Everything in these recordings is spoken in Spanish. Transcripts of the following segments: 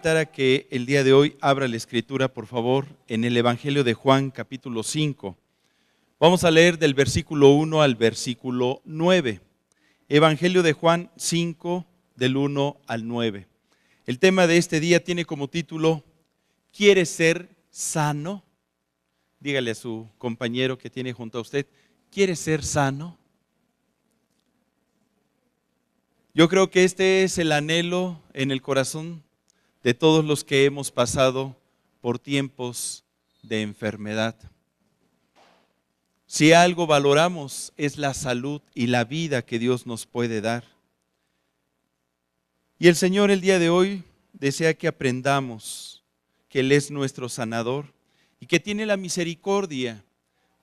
invitar a que el día de hoy abra la escritura, por favor, en el Evangelio de Juan, capítulo 5. Vamos a leer del versículo 1 al versículo 9. Evangelio de Juan 5, del 1 al 9. El tema de este día tiene como título, ¿quieres ser sano? Dígale a su compañero que tiene junto a usted, ¿quieres ser sano? Yo creo que este es el anhelo en el corazón de todos los que hemos pasado por tiempos de enfermedad. Si algo valoramos es la salud y la vida que Dios nos puede dar. Y el Señor el día de hoy desea que aprendamos que Él es nuestro sanador y que tiene la misericordia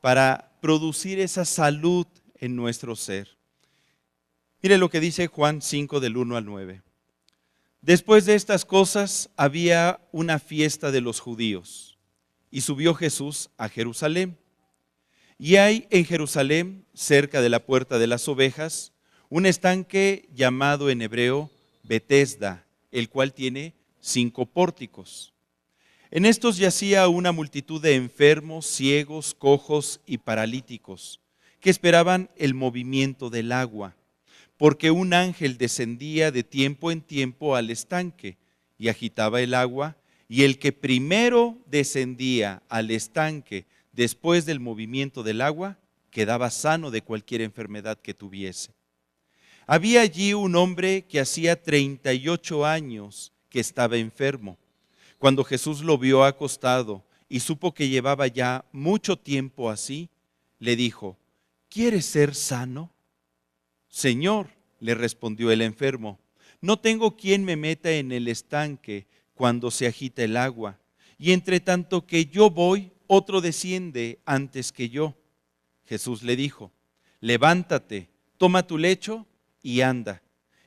para producir esa salud en nuestro ser. Mire lo que dice Juan 5 del 1 al 9. Después de estas cosas había una fiesta de los judíos y subió Jesús a Jerusalén. Y hay en Jerusalén, cerca de la puerta de las ovejas, un estanque llamado en hebreo Betesda, el cual tiene 5 pórticos. En estos yacía una multitud de enfermos, ciegos, cojos y paralíticos, que esperaban el movimiento del agua, porque un ángel descendía de tiempo en tiempo al estanque y agitaba el agua, y el que primero descendía al estanque después del movimiento del agua, quedaba sano de cualquier enfermedad que tuviese. Había allí un hombre que hacía 38 años que estaba enfermo. Cuando Jesús lo vio acostado y supo que llevaba ya mucho tiempo así, le dijo, ¿quieres ser sano? Señor, le respondió el enfermo, no tengo quien me meta en el estanque cuando se agita el agua, y entre tanto que yo voy, otro desciende antes que yo. Jesús le dijo, levántate, toma tu lecho y anda.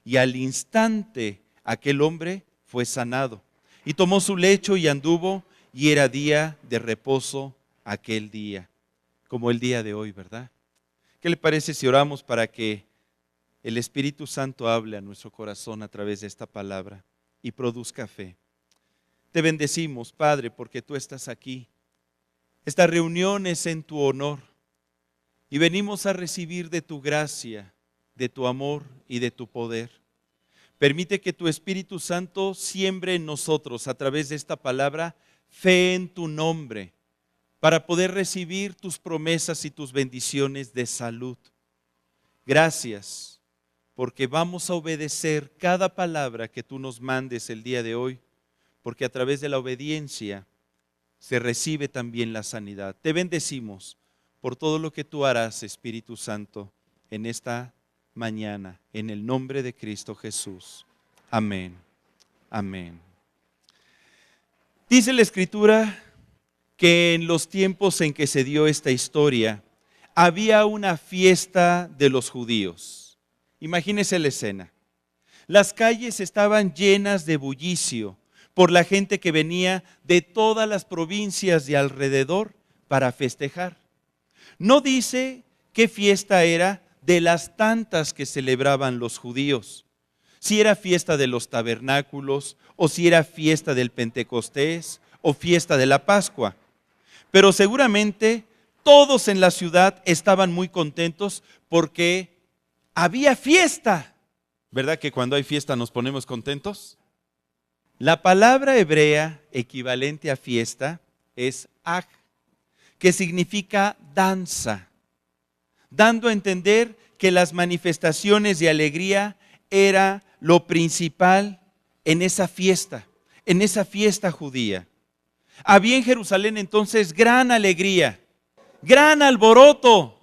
Y al instante aquel hombre fue sanado, y tomó su lecho y anduvo, y era día de reposo aquel día, como el día de hoy, ¿verdad? ¿Qué le parece si oramos para que el Espíritu Santo hable a nuestro corazón a través de esta palabra y produzca fe? Te bendecimos, Padre, porque tú estás aquí. Esta reunión es en tu honor y venimos a recibir de tu gracia, de tu amor y de tu poder. Permite que tu Espíritu Santo siembre en nosotros a través de esta palabra fe en tu nombre para poder recibir tus promesas y tus bendiciones de salud. Gracias, porque vamos a obedecer cada palabra que tú nos mandes el día de hoy, porque a través de la obediencia se recibe también la sanidad. Te bendecimos por todo lo que tú harás, Espíritu Santo, en esta mañana, en el nombre de Cristo Jesús. Amén. Amén. Dice la Escritura que en los tiempos en que se dio esta historia, había una fiesta de los judíos. Imagínese la escena. Las calles estaban llenas de bullicio por la gente que venía de todas las provincias de alrededor para festejar. No dice qué fiesta era de las tantas que celebraban los judíos. Si era fiesta de los tabernáculos, o si era fiesta del Pentecostés, o fiesta de la Pascua. Pero seguramente todos en la ciudad estaban muy contentos porque había fiesta. ¿Verdad que cuando hay fiesta nos ponemos contentos? La palabra hebrea equivalente a fiesta es aj, que significa danza, dando a entender que las manifestaciones de alegría era lo principal en esa fiesta judía. Había en Jerusalén entonces gran alegría, gran alboroto.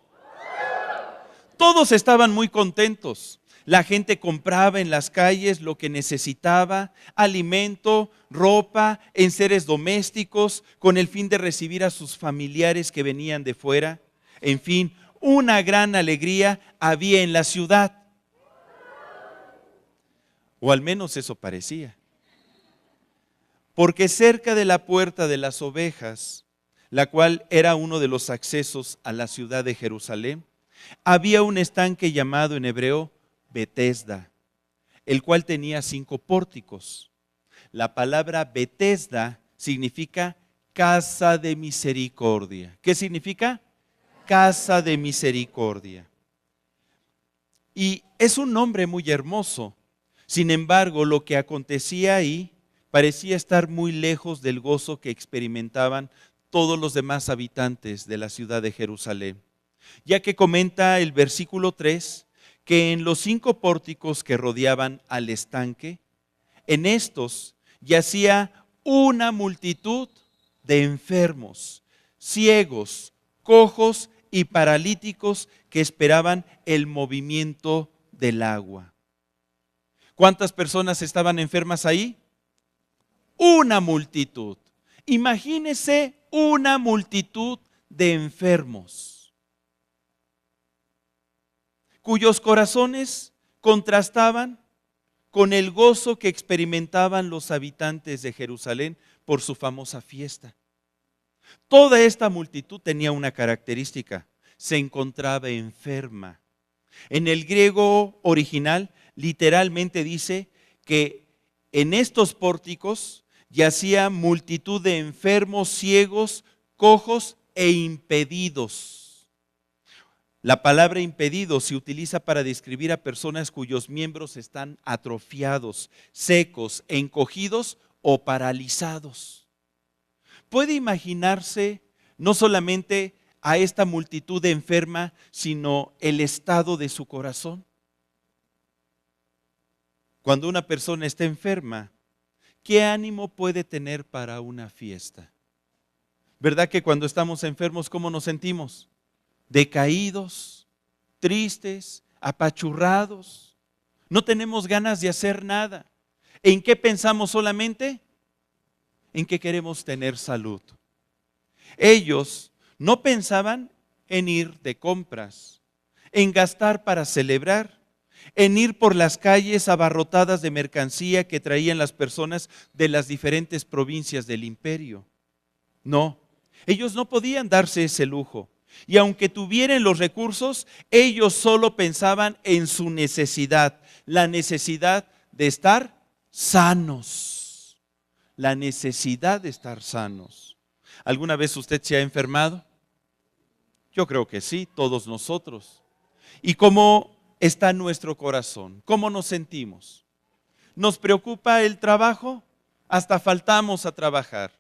Todos estaban muy contentos. La gente compraba en las calles lo que necesitaba, alimento, ropa, enseres domésticos, con el fin de recibir a sus familiares que venían de fuera. En fin, una gran alegría había en la ciudad. O al menos eso parecía. Porque cerca de la puerta de las ovejas, la cual era uno de los accesos a la ciudad de Jerusalén, había un estanque llamado en hebreo Betesda, el cual tenía 5 pórticos. La palabra Betesda significa casa de misericordia. ¿Qué significa? Casa de misericordia. Y es un nombre muy hermoso. Sin embargo, lo que acontecía ahí parecía estar muy lejos del gozo que experimentaban todos los demás habitantes de la ciudad de Jerusalén. Ya que comenta el versículo 3 que en los 5 pórticos que rodeaban al estanque, en estos yacía una multitud de enfermos, ciegos, cojos y paralíticos que esperaban el movimiento del agua. ¿Cuántas personas estaban enfermas ahí? Una multitud. Imagínese una multitud de enfermos, cuyos corazones contrastaban con el gozo que experimentaban los habitantes de Jerusalén por su famosa fiesta. Toda esta multitud tenía una característica: se encontraba enferma. En el griego original literalmente dice que en estos pórticos yacía multitud de enfermos, ciegos, cojos e impedidos. La palabra impedido se utiliza para describir a personas cuyos miembros están atrofiados, secos, encogidos o paralizados. ¿Puede imaginarse no solamente a esta multitud enferma, sino el estado de su corazón? Cuando una persona está enferma, ¿qué ánimo puede tener para una fiesta? ¿Verdad que cuando estamos enfermos, cómo nos sentimos? Decaídos, tristes, apachurrados. No tenemos ganas de hacer nada. ¿En qué pensamos solamente? En que queremos tener salud. Ellos no pensaban en ir de compras, en gastar para celebrar, en ir por las calles abarrotadas de mercancía que traían las personas de las diferentes provincias del imperio. No, ellos no podían darse ese lujo. Y aunque tuvieran los recursos, ellos solo pensaban en su necesidad, la necesidad de estar sanos, la necesidad de estar sanos. ¿Alguna vez usted se ha enfermado? Yo creo que sí, todos nosotros. ¿Y cómo está nuestro corazón? ¿Cómo nos sentimos? ¿Nos preocupa el trabajo? Hasta faltamos a trabajar.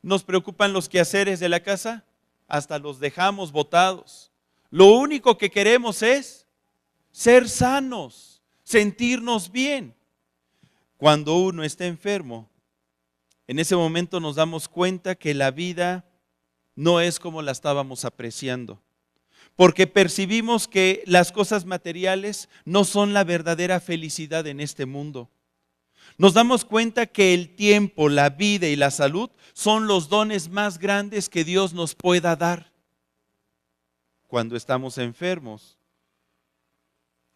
¿Nos preocupan los quehaceres de la casa? Hasta los dejamos botados. Lo único que queremos es ser sanos, sentirnos bien. Cuando uno está enfermo, en ese momento nos damos cuenta que la vida no es como la estábamos apreciando, porque percibimos que las cosas materiales no son la verdadera felicidad en este mundo. Nos damos cuenta que el tiempo, la vida y la salud son los dones más grandes que Dios nos pueda dar. Cuando estamos enfermos,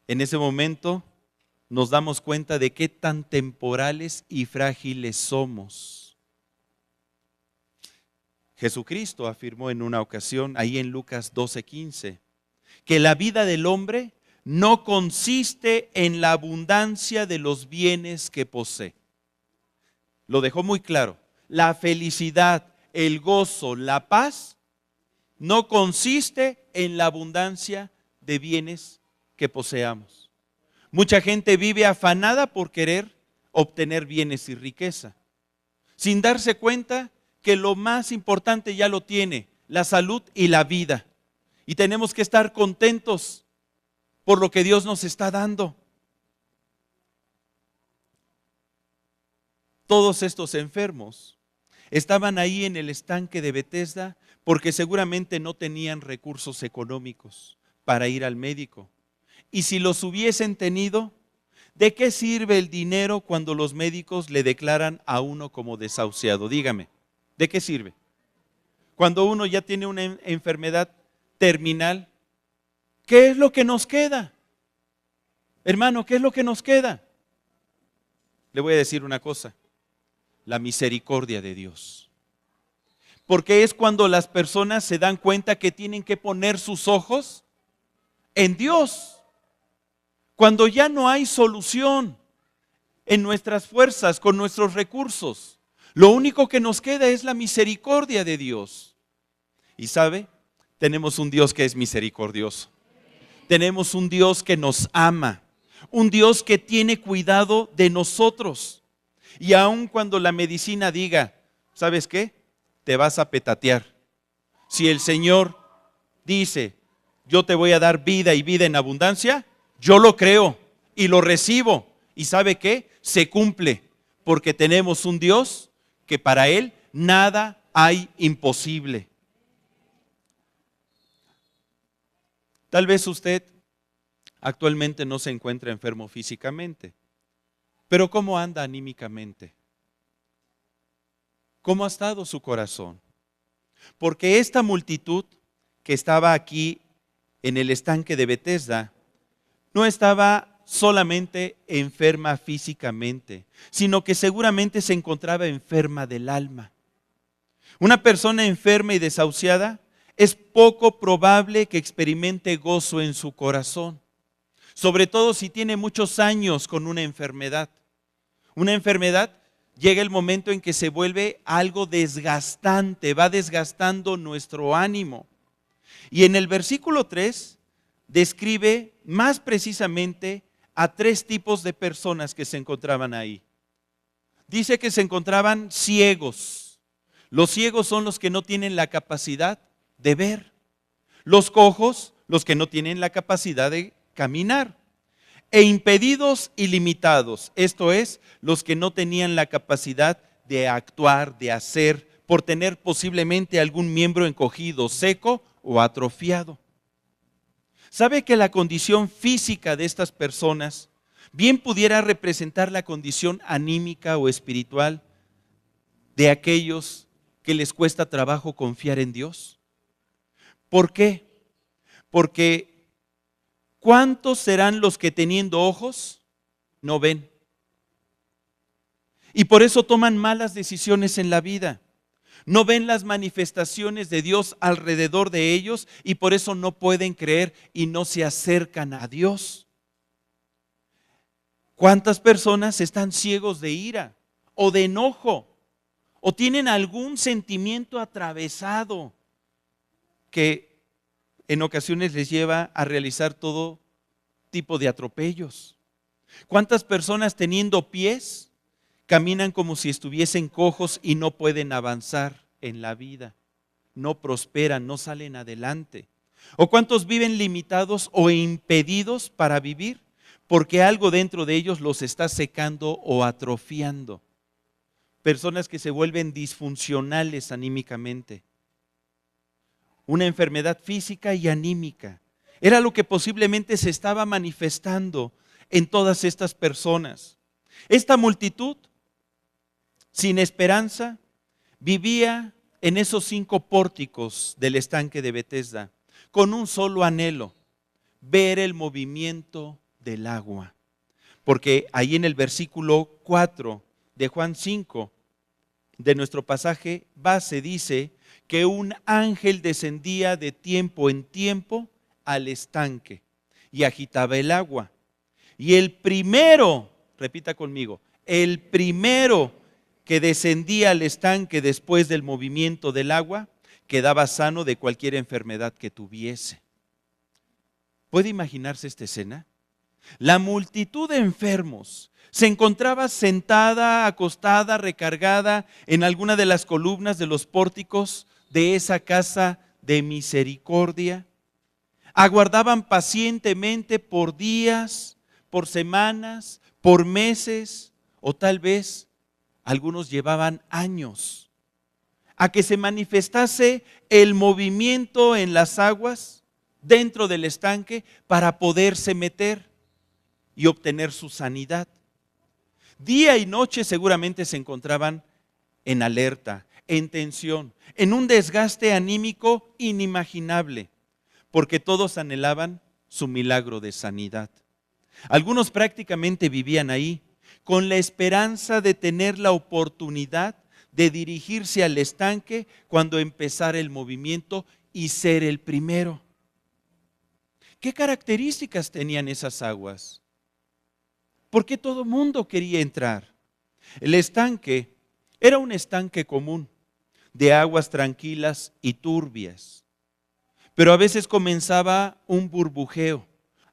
en ese momento nos damos cuenta de qué tan temporales y frágiles somos. Jesucristo afirmó en una ocasión, ahí en Lucas 12:15, que la vida del hombre no consiste en la abundancia de los bienes que posee. Lo dejó muy claro. La felicidad, el gozo, la paz no consiste en la abundancia de bienes que poseamos. Mucha gente vive afanada por querer obtener bienes y riqueza, sin darse cuenta que lo más importante ya lo tiene, la salud y la vida. Y tenemos que estar contentos por lo que Dios nos está dando. Todos estos enfermos estaban ahí en el estanque de Betesda porque seguramente no tenían recursos económicos para ir al médico. Y si los hubiesen tenido, ¿de qué sirve el dinero cuando los médicos le declaran a uno como desahuciado? Dígame, ¿de qué sirve? Cuando uno ya tiene una enfermedad terminal, ¿qué es lo que nos queda? Hermano, ¿qué es lo que nos queda? Le voy a decir una cosa: la misericordia de Dios. Porque es cuando las personas se dan cuenta que tienen que poner sus ojos en Dios. Cuando ya no hay solución. en nuestras fuerzas, con nuestros recursos. Lo único que nos queda es la misericordia de Dios. Y ¿sabe? Tenemos un Dios que es misericordioso. Tenemos un Dios que nos ama. Un Dios que tiene cuidado de nosotros. Y aun cuando la medicina diga, ¿sabes qué? Te vas a petatear. Si el Señor dice, yo te voy a dar vida y vida en abundancia, yo lo creo y lo recibo. ¿Y sabe qué? Se cumple, porque tenemos un Dios que para Él nada hay imposible. Tal vez usted actualmente no se encuentra enfermo físicamente, pero ¿cómo anda anímicamente? ¿Cómo ha estado su corazón? Porque esta multitud que estaba aquí en el estanque de Betesda no estaba solamente enferma físicamente, sino que seguramente se encontraba enferma del alma. Una persona enferma y desahuciada es poco probable que experimente gozo en su corazón, sobre todo si tiene muchos años con una enfermedad. Una enfermedad llega el momento en que se vuelve algo desgastante, va desgastando nuestro ánimo. Y en el versículo 3 describe más precisamente a 3 tipos de personas que se encontraban ahí. Dice que se encontraban ciegos. Los ciegos son los que no tienen la capacidad de ver. Los cojos, los que no tienen la capacidad de caminar. E impedidos y limitados, esto es, los que no tenían la capacidad de actuar, de hacer, por tener posiblemente algún miembro encogido, seco o atrofiado. ¿Sabe que la condición física de estas personas bien pudiera representar la condición anímica o espiritual de aquellos que les cuesta trabajo confiar en Dios? ¿Por qué? Porque ¿cuántos serán los que teniendo ojos no ven? Y por eso toman malas decisiones en la vida. No ven las manifestaciones de Dios alrededor de ellos y por eso no pueden creer y no se acercan a Dios. ¿Cuántas personas están ciegos de ira o de enojo o tienen algún sentimiento atravesado que en ocasiones les lleva a realizar todo tipo de atropellos? ¿Cuántas personas teniendo pies caminan como si estuviesen cojos y no pueden avanzar en la vida? No prosperan, no salen adelante. ¿O cuántos viven limitados o impedidos para vivir porque algo dentro de ellos los está secando o atrofiando? Personas que se vuelven disfuncionales anímicamente. Una enfermedad física y anímica. Era lo que posiblemente se estaba manifestando en todas estas personas. Esta multitud, sin esperanza, vivía en esos 5 pórticos del estanque de Betesda, con un solo anhelo: ver el movimiento del agua. Porque ahí en el versículo 4 de Juan 5, de nuestro pasaje base, dice que un ángel descendía de tiempo en tiempo al estanque y agitaba el agua. Y el primero, repita conmigo, el primero que descendía al estanque después del movimiento del agua, quedaba sano de cualquier enfermedad que tuviese. ¿Puede imaginarse esta escena? La multitud de enfermos se encontraba sentada, acostada, recargada en alguna de las columnas de los pórticos de esa casa de misericordia. Aguardaban pacientemente por días, por semanas, por meses, o tal vez algunos llevaban años a que se manifestase el movimiento en las aguas dentro del estanque para poderse meter y obtener su sanidad. Día y noche seguramente se encontraban en alerta, en tensión, en un desgaste anímico inimaginable, porque todos anhelaban su milagro de sanidad. Algunos prácticamente vivían ahí con la esperanza de tener la oportunidad de dirigirse al estanque cuando empezara el movimiento y ser el primero. ¿Qué características tenían esas aguas? porque todo mundo quería entrar. El estanque era un estanque común, de aguas tranquilas y turbias, pero a veces comenzaba un burbujeo,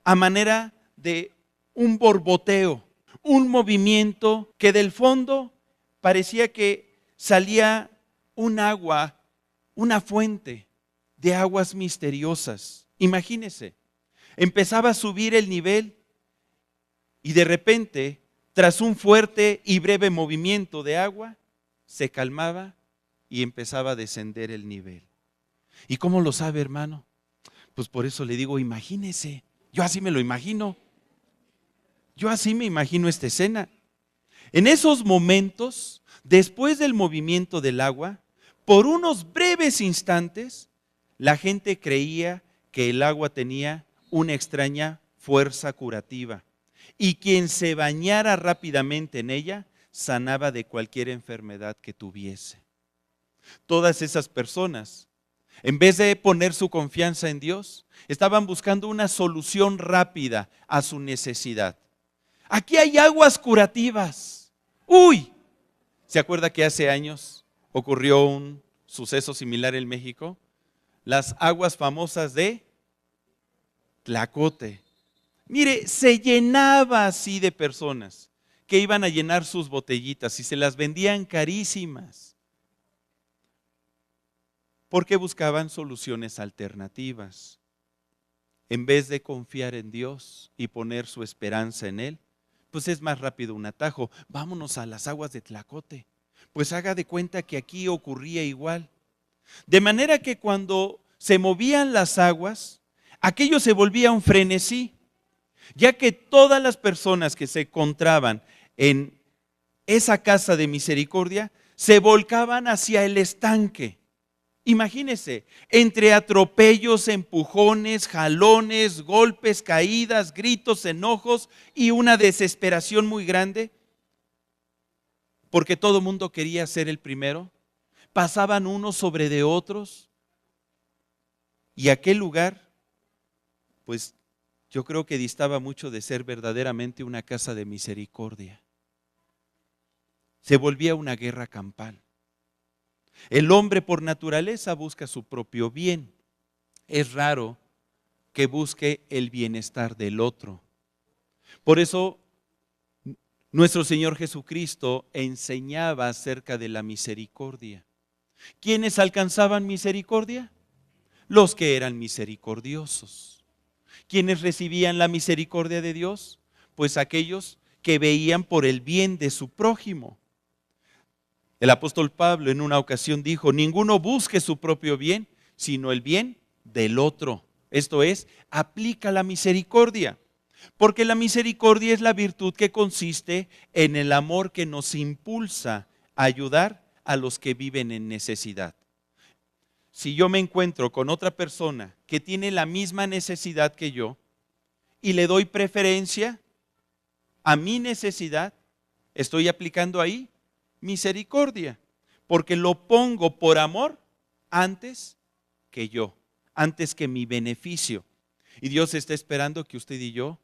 a manera de un borboteo, un movimiento que del fondo parecía que salía un agua, una fuente de aguas misteriosas. Imagínese, empezaba a subir el nivel y de repente, tras un fuerte y breve movimiento de agua, se calmaba y empezaba a descender el nivel. ¿Y cómo lo sabe, hermano? Pues por eso le digo, imagínese. Yo así me lo imagino. Yo así me imagino esta escena. En esos momentos, después del movimiento del agua, por unos breves instantes, la gente creía que el agua tenía una extraña fuerza curativa y quien se bañara rápidamente en ella sanaba de cualquier enfermedad que tuviese. Todas esas personas, en vez de poner su confianza en Dios, estaban buscando una solución rápida a su necesidad. Aquí hay aguas curativas. ¡Uy! ¿Se acuerda que hace años ocurrió un suceso similar en México? Las aguas famosas de Tlacote. Mire, se llenaba así de personas que iban a llenar sus botellitas y se las vendían carísimas, porque buscaban soluciones alternativas. En vez de confiar en Dios y poner su esperanza en Él, pues es más rápido un atajo. Vámonos a las aguas de Tlacote. Pues haga de cuenta que aquí ocurría igual. De manera que cuando se movían las aguas, aquello se volvía un frenesí, ya que todas las personas que se encontraban en esa casa de misericordia se volcaban hacia el estanque. Imagínese, entre atropellos, empujones, jalones, golpes, caídas, gritos, enojos y una desesperación muy grande, porque todo el mundo quería ser el primero, pasaban unos sobre de otros y aquel lugar, pues yo creo que distaba mucho de ser verdaderamente una casa de misericordia. Se volvía una guerra campal. El hombre por naturaleza busca su propio bien. Es raro que busque el bienestar del otro. Por eso nuestro Señor Jesucristo enseñaba acerca de la misericordia. ¿Quiénes alcanzaban misericordia? Los que eran misericordiosos. ¿Quiénes recibían la misericordia de Dios? Pues aquellos que veían por el bien de su prójimo. El apóstol Pablo en una ocasión dijo, ninguno busque su propio bien, sino el bien del otro. Esto es, aplica la misericordia. Porque la misericordia es la virtud que consiste en el amor que nos impulsa a ayudar a los que viven en necesidad. Si yo me encuentro con otra persona que tiene la misma necesidad que yo y le doy preferencia a mi necesidad, estoy aplicando ahí misericordia, porque lo pongo por amor antes que yo, antes que mi beneficio. Y Dios está esperando que usted y yo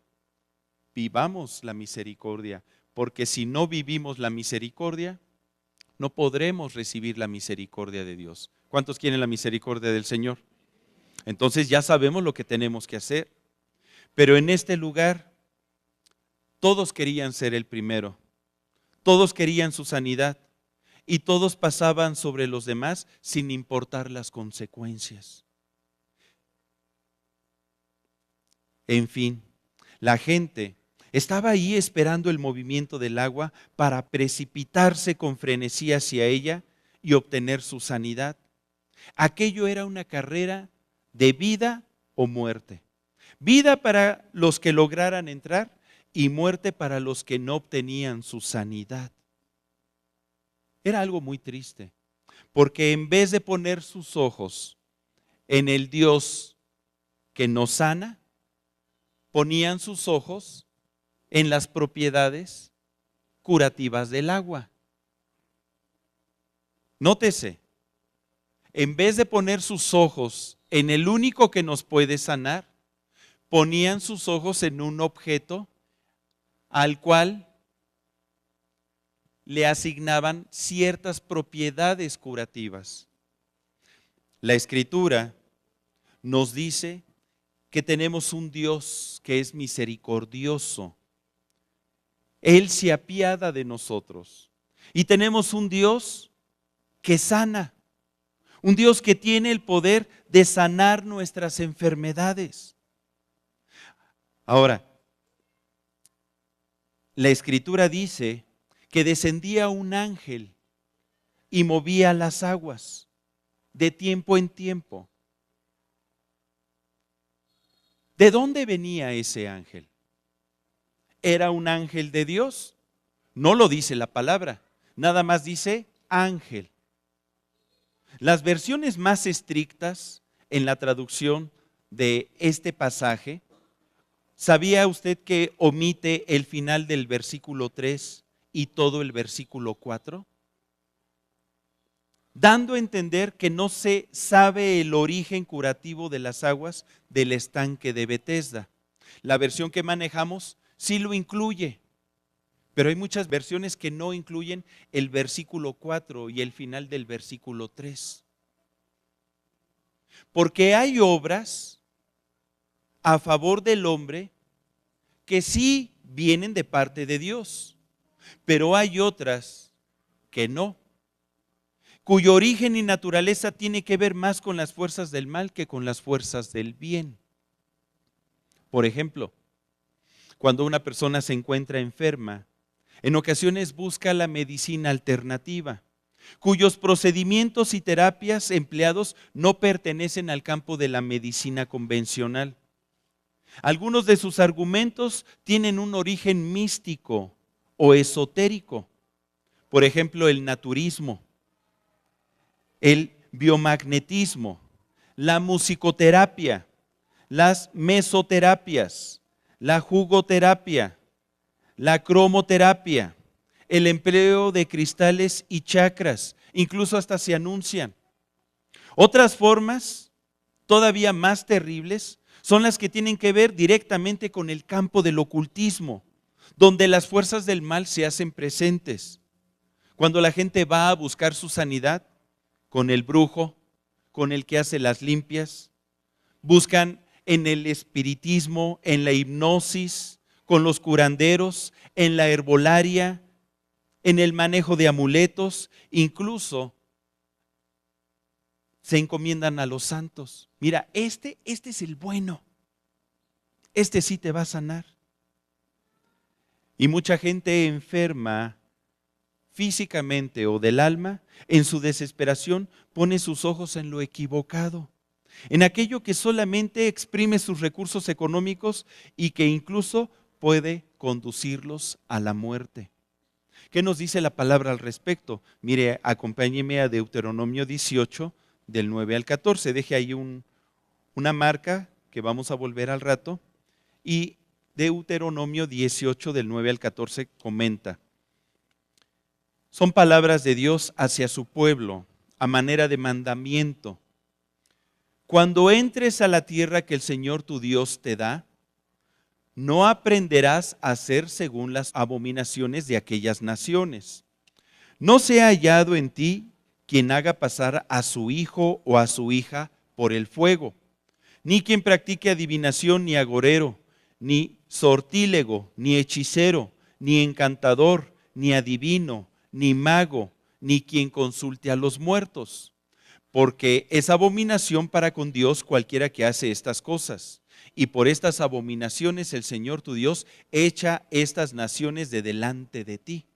vivamos la misericordia, porque si no vivimos la misericordia, no podremos recibir la misericordia de Dios. ¿Cuántos quieren la misericordia del Señor? Entonces ya sabemos lo que tenemos que hacer. Pero en este lugar, todos querían ser el primero. Todos querían su sanidad y todos pasaban sobre los demás sin importar las consecuencias. En fin, la gente estaba ahí esperando el movimiento del agua para precipitarse con frenesí hacia ella y obtener su sanidad. Aquello era una carrera de vida o muerte. Vida para los que lograran entrar y muerte para los que no obtenían su sanidad. Era algo muy triste, porque en vez de poner sus ojos en el Dios que nos sana, ponían sus ojos en las propiedades curativas del agua. Nótese, en vez de poner sus ojos en el único que nos puede sanar, ponían sus ojos en un objeto al cual le asignaban ciertas propiedades curativas. La Escritura nos dice que tenemos un Dios que es misericordioso. Él se apiada de nosotros. Y tenemos un Dios que sana. Un Dios que tiene el poder de sanar nuestras enfermedades. Ahora, la Escritura dice que descendía un ángel y movía las aguas de tiempo en tiempo. ¿De dónde venía ese ángel? ¿Era un ángel de Dios? No lo dice la palabra, nada más dice ángel. Las versiones más estrictas en la traducción de este pasaje, ¿sabía usted que omite el final del versículo 3 y todo el versículo 4? Dando a entender que no se sabe el origen curativo de las aguas del estanque de Betesda. La versión que manejamos sí lo incluye, pero hay muchas versiones que no incluyen el versículo 4 y el final del versículo 3. Porque hay obras a favor del hombre que sí vienen de parte de Dios, pero hay otras que no, cuyo origen y naturaleza tiene que ver más con las fuerzas del mal que con las fuerzas del bien. Por ejemplo, cuando una persona se encuentra enferma, en ocasiones busca la medicina alternativa, cuyos procedimientos y terapias empleados no pertenecen al campo de la medicina convencional. Algunos de sus argumentos tienen un origen místico o esotérico. Por ejemplo, el naturismo, el biomagnetismo, la musicoterapia, las mesoterapias, la jugoterapia, la cromoterapia, el empleo de cristales y chakras, incluso hasta se anuncian. Otras formas, todavía más terribles, son las que tienen que ver directamente con el campo del ocultismo, donde las fuerzas del mal se hacen presentes. Cuando la gente va a buscar su sanidad con el brujo, con el que hace las limpias, buscan en el espiritismo, en la hipnosis, con los curanderos, en la herbolaria, en el manejo de amuletos, incluso se encomiendan a los santos. Mira, este es el bueno, este sí te va a sanar. Y mucha gente enferma físicamente o del alma, en su desesperación pone sus ojos en lo equivocado, en aquello que solamente exprime sus recursos económicos y que incluso puede conducirlos a la muerte. ¿Qué nos dice la palabra al respecto? Mire, acompáñeme a Deuteronomio 18, del 9 al 14. Deje ahí una marca que vamos a volver al rato. Y Deuteronomio 18, del 9 al 14 comenta. Son palabras de Dios hacia su pueblo, a manera de mandamiento. Cuando entres a la tierra que el Señor tu Dios te da, no aprenderás a hacer según las abominaciones de aquellas naciones. No sea hallado en ti quien haga pasar a su hijo o a su hija por el fuego, ni quien practique adivinación, ni agorero, ni sortílego, ni hechicero, ni encantador, ni adivino, ni mago, ni quien consulte a los muertos, porque es abominación para con Dios cualquiera que hace estas cosas. Y por estas abominaciones el Señor tu Dios echa estas naciones de delante de ti.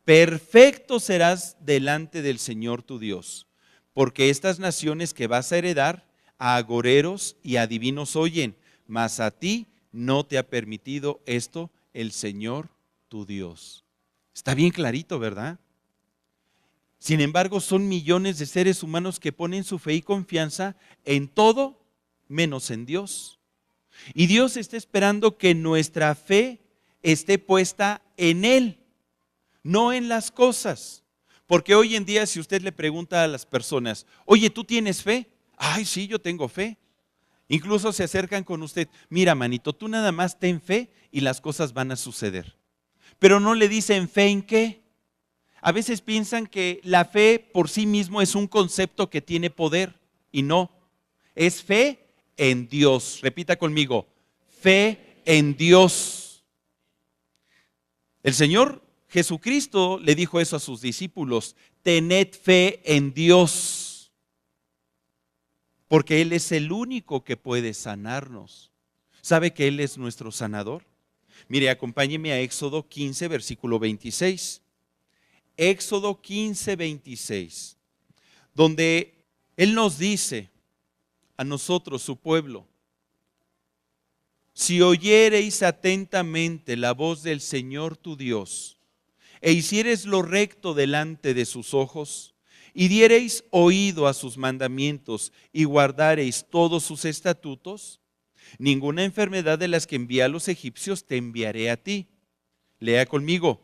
Perfecto serás delante del Señor tu Dios, porque estas naciones que vas a heredar a agoreros y adivinos oyen, mas a ti no te ha permitido esto el Señor tu Dios. Está bien clarito, ¿verdad? Sin embargo, son millones de seres humanos que ponen su fe y confianza en todo menos en Dios. Y Dios está esperando que nuestra fe esté puesta en Él, no en las cosas. Porque hoy en día, si usted le pregunta a las personas, oye, ¿tú tienes fe? Ay, sí, yo tengo fe. Incluso se acercan con usted. Mira, manito, tú nada más ten fe y las cosas van a suceder. Pero no le dicen fe en qué. A veces piensan que la fe por sí mismo es un concepto que tiene poder y no. Es fe en Dios. Repita conmigo, fe en Dios. El Señor Jesucristo le dijo eso a sus discípulos: tened fe en Dios, porque Él es el único que puede sanarnos. ¿Sabe que Él es nuestro sanador? Mire, acompáñeme a Éxodo 15, versículo 26. Éxodo 15, 26, donde Él nos dice a nosotros, su pueblo: si oyereis atentamente la voz del Señor tu Dios, e hiciereis lo recto delante de sus ojos, y diereis oído a sus mandamientos, y guardareis todos sus estatutos, ninguna enfermedad de las que envía a los egipcios te enviaré a ti. Lea conmigo: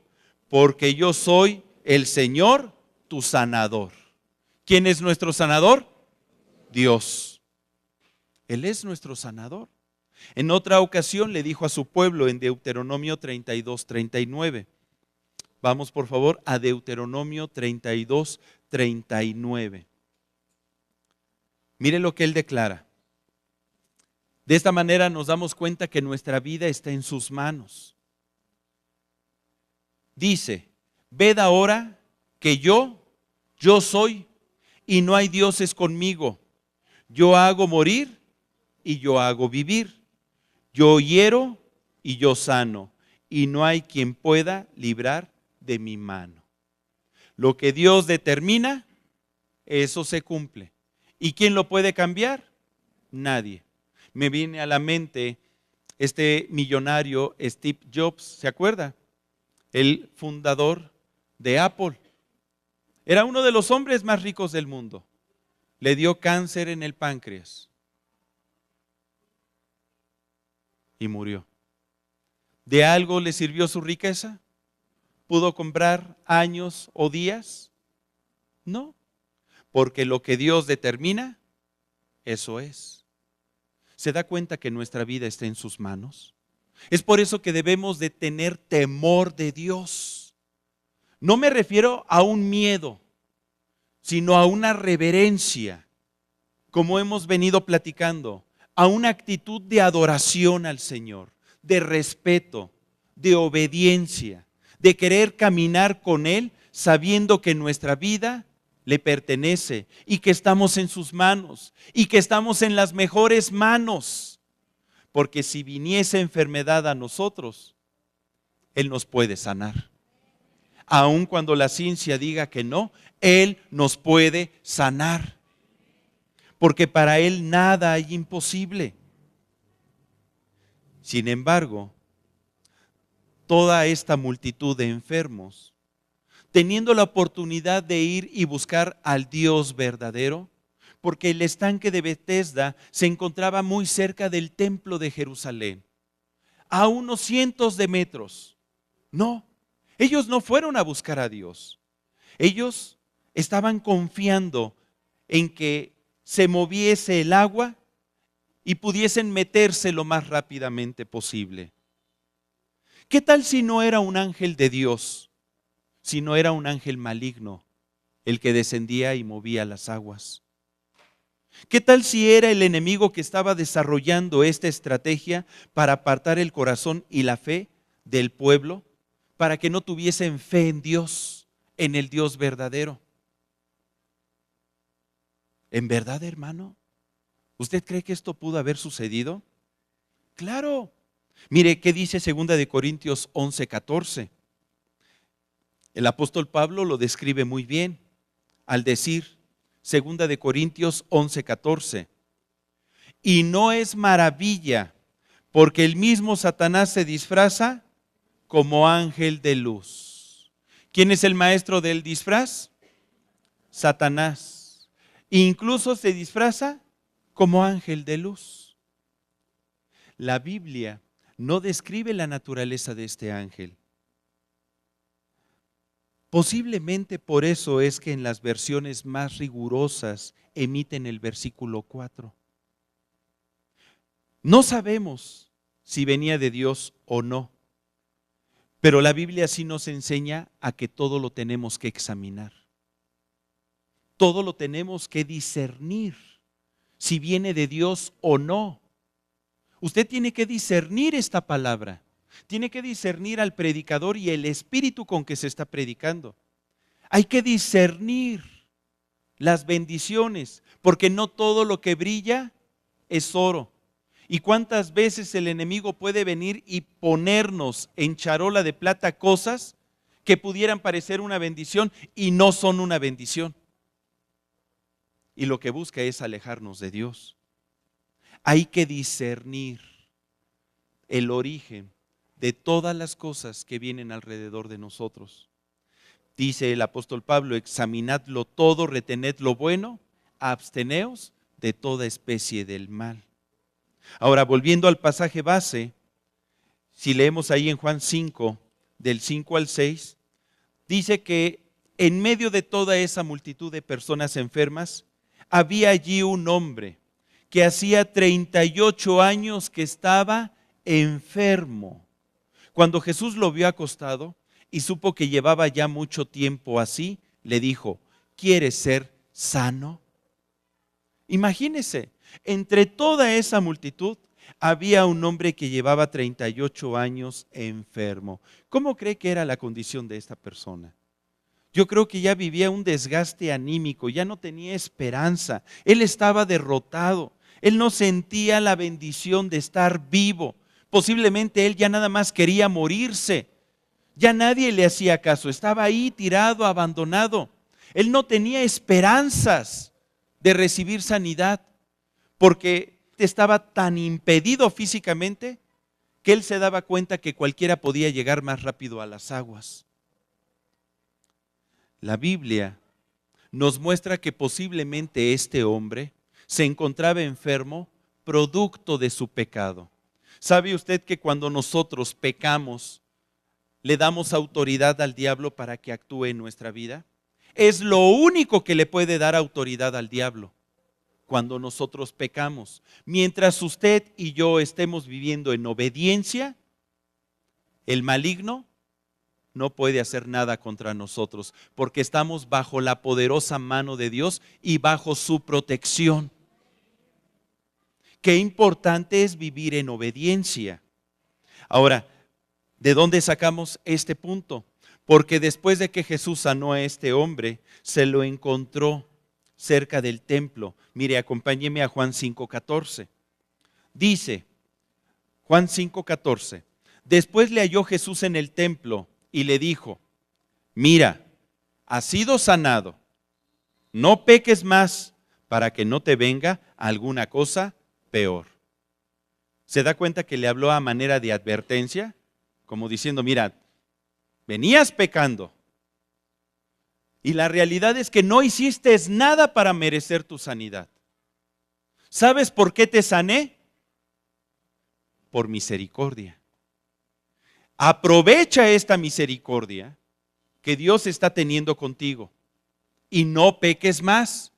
porque yo soy el Señor tu sanador. ¿Quién es nuestro sanador? Dios. Él es nuestro sanador. En otra ocasión le dijo a su pueblo en Deuteronomio 32, 39. Vamos por favor a Deuteronomio 32, 39. Mire lo que él declara. De esta manera nos damos cuenta que nuestra vida está en sus manos. Dice: ved ahora que yo soy, y no hay dioses conmigo. Yo hago morir y yo hago vivir. Yo hiero y yo sano, y no hay quien pueda librar de mi mano. Lo que Dios determina, eso se cumple. ¿Y quién lo puede cambiar? Nadie. Me viene a la mente este millonario Steve Jobs, ¿se acuerda? El fundador de Apple. Era uno de los hombres más ricos del mundo. Le dio cáncer en el páncreas y murió. ¿De algo le sirvió su riqueza? ¿Pudo comprar años o días? No, porque lo que Dios determina, eso es. ¿Se da cuenta que nuestra vida está en sus manos? Es por eso que debemos de tener temor de Dios. No me refiero a un miedo, sino a una reverencia, como hemos venido platicando, a una actitud de adoración al Señor, de respeto, de obediencia, de querer caminar con Él sabiendo que nuestra vida le pertenece y que estamos en sus manos y que estamos en las mejores manos. Porque si viniese enfermedad a nosotros, Él nos puede sanar. Aun cuando la ciencia diga que no, Él nos puede sanar. Porque para Él nada hay imposible. Sin embargo, toda esta multitud de enfermos, teniendo la oportunidad de ir y buscar al Dios verdadero, porque el estanque de Betesda se encontraba muy cerca del templo de Jerusalén, a unos cientos de metros. No, ellos no fueron a buscar a Dios. Ellos estaban confiando en que se moviese el agua y pudiesen meterse lo más rápidamente posible. ¿Qué tal si no era un ángel de Dios, si no era un ángel maligno el que descendía y movía las aguas? ¿Qué tal si era el enemigo que estaba desarrollando esta estrategia para apartar el corazón y la fe del pueblo, para que no tuviesen fe en Dios, en el Dios verdadero? ¿En verdad, hermano? ¿Usted cree que esto pudo haber sucedido? Claro. Mire, ¿qué dice 2 de Corintios 11:14? El apóstol Pablo lo describe muy bien al decir, 2 de Corintios 11:14, y no es maravilla, porque el mismo Satanás se disfraza como ángel de luz. ¿Quién es el maestro del disfraz? Satanás. Incluso se disfraza como ángel de luz. La Biblia no describe la naturaleza de este ángel. Posiblemente por eso es que en las versiones más rigurosas emiten el versículo 4. No sabemos si venía de Dios o no, pero la Biblia sí nos enseña a que todo lo tenemos que examinar. Todo lo tenemos que discernir, si viene de Dios o no. Usted tiene que discernir esta palabra. Tiene que discernir al predicador y el espíritu con que se está predicando. Hay que discernir las bendiciones, porque no todo lo que brilla es oro. ¿Y cuántas veces el enemigo puede venir y ponernos en charola de plata cosas que pudieran parecer una bendición y no son una bendición? Y lo que busca es alejarnos de Dios. Hay que discernir el origen de todas las cosas que vienen alrededor de nosotros. Dice el apóstol Pablo: examinadlo todo, retened lo bueno, absteneos de toda especie del mal. Ahora, volviendo al pasaje base, si leemos ahí en Juan 5, del 5 al 6, dice que en medio de toda esa multitud de personas enfermas, había allí un hombre que hacía 38 años que estaba enfermo. Cuando Jesús lo vio acostado y supo que llevaba ya mucho tiempo así, le dijo: ¿quieres ser sano? Imagínese, entre toda esa multitud había un hombre que llevaba 38 años enfermo. ¿Cómo cree que era la condición de esta persona? Yo creo que ya vivía un desgaste anímico, ya no tenía esperanza, él estaba derrotado, él no sentía la bendición de estar vivo. Posiblemente él ya nada más quería morirse, ya nadie le hacía caso, estaba ahí tirado, abandonado. Él no tenía esperanzas de recibir sanidad, porque estaba tan impedido físicamente que él se daba cuenta que cualquiera podía llegar más rápido a las aguas. La Biblia nos muestra que posiblemente este hombre se encontraba enfermo producto de su pecado. ¿Sabe usted que cuando nosotros pecamos, le damos autoridad al diablo para que actúe en nuestra vida? Es lo único que le puede dar autoridad al diablo cuando nosotros pecamos. Mientras usted y yo estemos viviendo en obediencia, el maligno no puede hacer nada contra nosotros, porque estamos bajo la poderosa mano de Dios y bajo su protección. Qué importante es vivir en obediencia. Ahora, ¿de dónde sacamos este punto? Porque después de que Jesús sanó a este hombre, se lo encontró cerca del templo. Mire, acompáñeme a Juan 5:14. Dice, Juan 5:14, después le halló Jesús en el templo y le dijo: mira, has sido sanado, no peques más para que no te venga alguna cosa peor. ¿Se da cuenta que le habló a manera de advertencia? Como diciendo: mira, venías pecando y la realidad es que no hiciste nada para merecer tu sanidad. ¿Sabes por qué te sané? Por misericordia. Aprovecha esta misericordia que Dios está teniendo contigo y no peques más,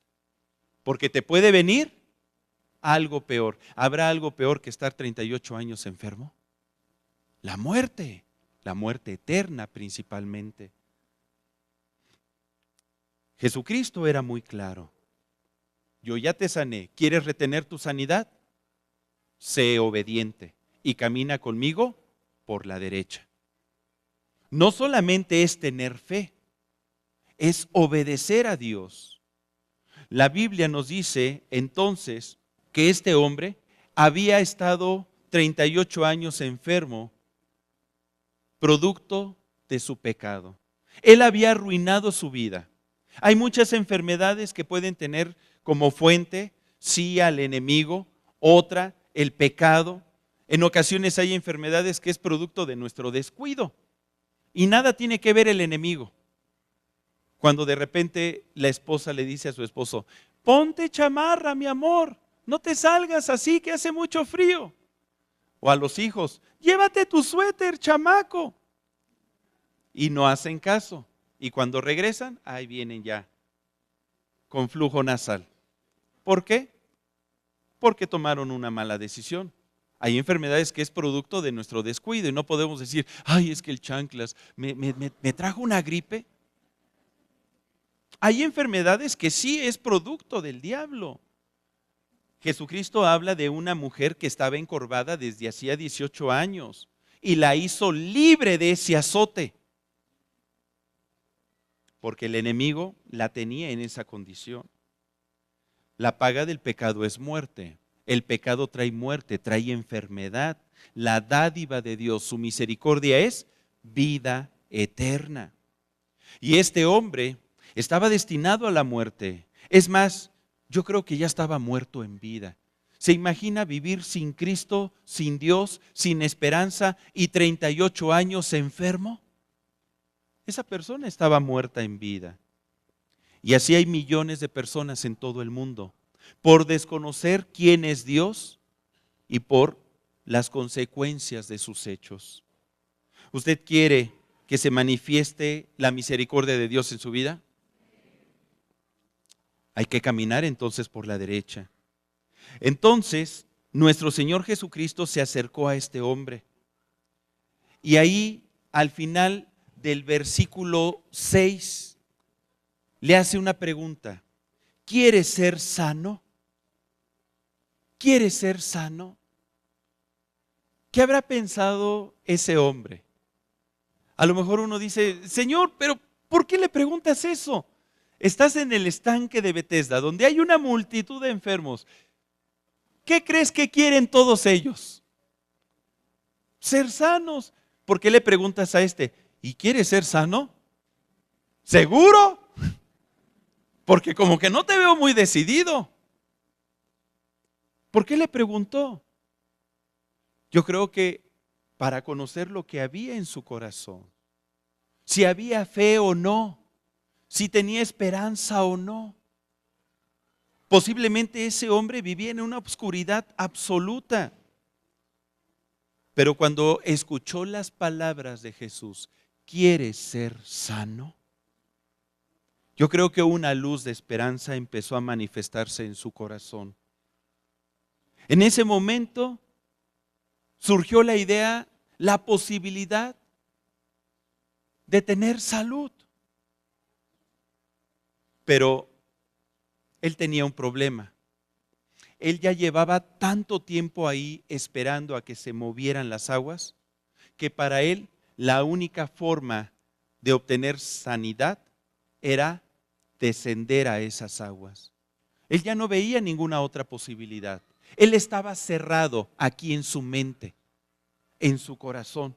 porque te puede venir algo peor. ¿Habrá algo peor que estar 38 años enfermo? La muerte eterna principalmente. Jesucristo era muy claro: yo ya te sané, ¿quieres retener tu sanidad? Sé obediente y camina conmigo por la derecha. No solamente es tener fe, es obedecer a Dios. La Biblia nos dice entonces que este hombre había estado 38 años enfermo, producto de su pecado. Él había arruinado su vida. Hay muchas enfermedades que pueden tener como fuente, sí, al enemigo, otra, el pecado. En ocasiones hay enfermedades que es producto de nuestro descuido y nada tiene que ver el enemigo. Cuando de repente la esposa le dice a su esposo: ponte chamarra, mi amor, no te salgas así que hace mucho frío. O a los hijos: llévate tu suéter, chamaco. Y no hacen caso. Y cuando regresan, ahí vienen ya con flujo nasal. ¿Por qué? Porque tomaron una mala decisión. Hay enfermedades que es producto de nuestro descuido y no podemos decir, ay, es que el chanclas me trajo una gripe. Hay enfermedades que sí es producto del diablo. Jesucristo habla de una mujer que estaba encorvada desde hacía 18 años y la hizo libre de ese azote, porque el enemigo la tenía en esa condición. La paga del pecado es muerte. El pecado trae muerte, trae enfermedad. La dádiva de Dios, su misericordia es vida eterna. Y este hombre estaba destinado a la muerte. Es más, yo creo que ya estaba muerto en vida. ¿Se imagina vivir sin Cristo, sin Dios, sin esperanza y 38 años enfermo? Esa persona estaba muerta en vida. Y así hay millones de personas en todo el mundo, por desconocer quién es Dios y por las consecuencias de sus hechos. ¿Usted quiere que se manifieste la misericordia de Dios en su vida? Hay que caminar entonces por la derecha. Entonces, nuestro Señor Jesucristo se acercó a este hombre. Y ahí, al final del versículo 6, le hace una pregunta. ¿Quieres ser sano? ¿Quieres ser sano? ¿Qué habrá pensado ese hombre? A lo mejor uno dice, Señor, pero ¿por qué le preguntas eso? Estás en el estanque de Betesda, donde hay una multitud de enfermos. ¿Qué crees que quieren todos ellos? Ser sanos. ¿Por qué le preguntas a este? ¿Y quieres ser sano? ¿Seguro? Porque como que no te veo muy decidido. ¿Por qué le preguntó? Yo creo que para conocer lo que había en su corazón, si había fe o no, si tenía esperanza o no. Posiblemente ese hombre vivía en una oscuridad absoluta. Pero cuando escuchó las palabras de Jesús, ¿quieres ser sano? Yo creo que una luz de esperanza empezó a manifestarse en su corazón. En ese momento surgió la idea, la posibilidad de tener salud. Pero él tenía un problema. Él ya llevaba tanto tiempo ahí esperando a que se movieran las aguas, que para él la única forma de obtener sanidad era descender a esas aguas. Él ya no veía ninguna otra posibilidad. Él estaba cerrado aquí en su mente, en su corazón.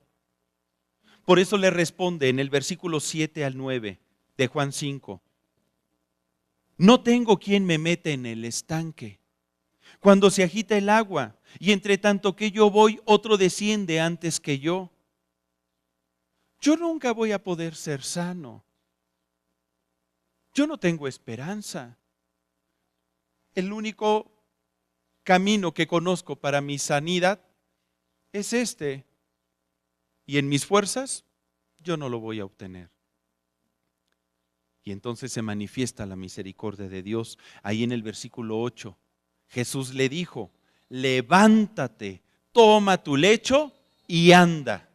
Por eso le responde en el versículo 7 al 9 de Juan 5. No tengo quien me meta en el estanque cuando se agita el agua, y entre tanto que yo voy, otro desciende antes que yo. Yo nunca voy a poder ser sano. Yo no tengo esperanza. El único camino que conozco para mi sanidad es este. Y en mis fuerzas, yo no lo voy a obtener. Y entonces se manifiesta la misericordia de Dios. Ahí en el versículo 8, Jesús le dijo, levántate, toma tu lecho y anda.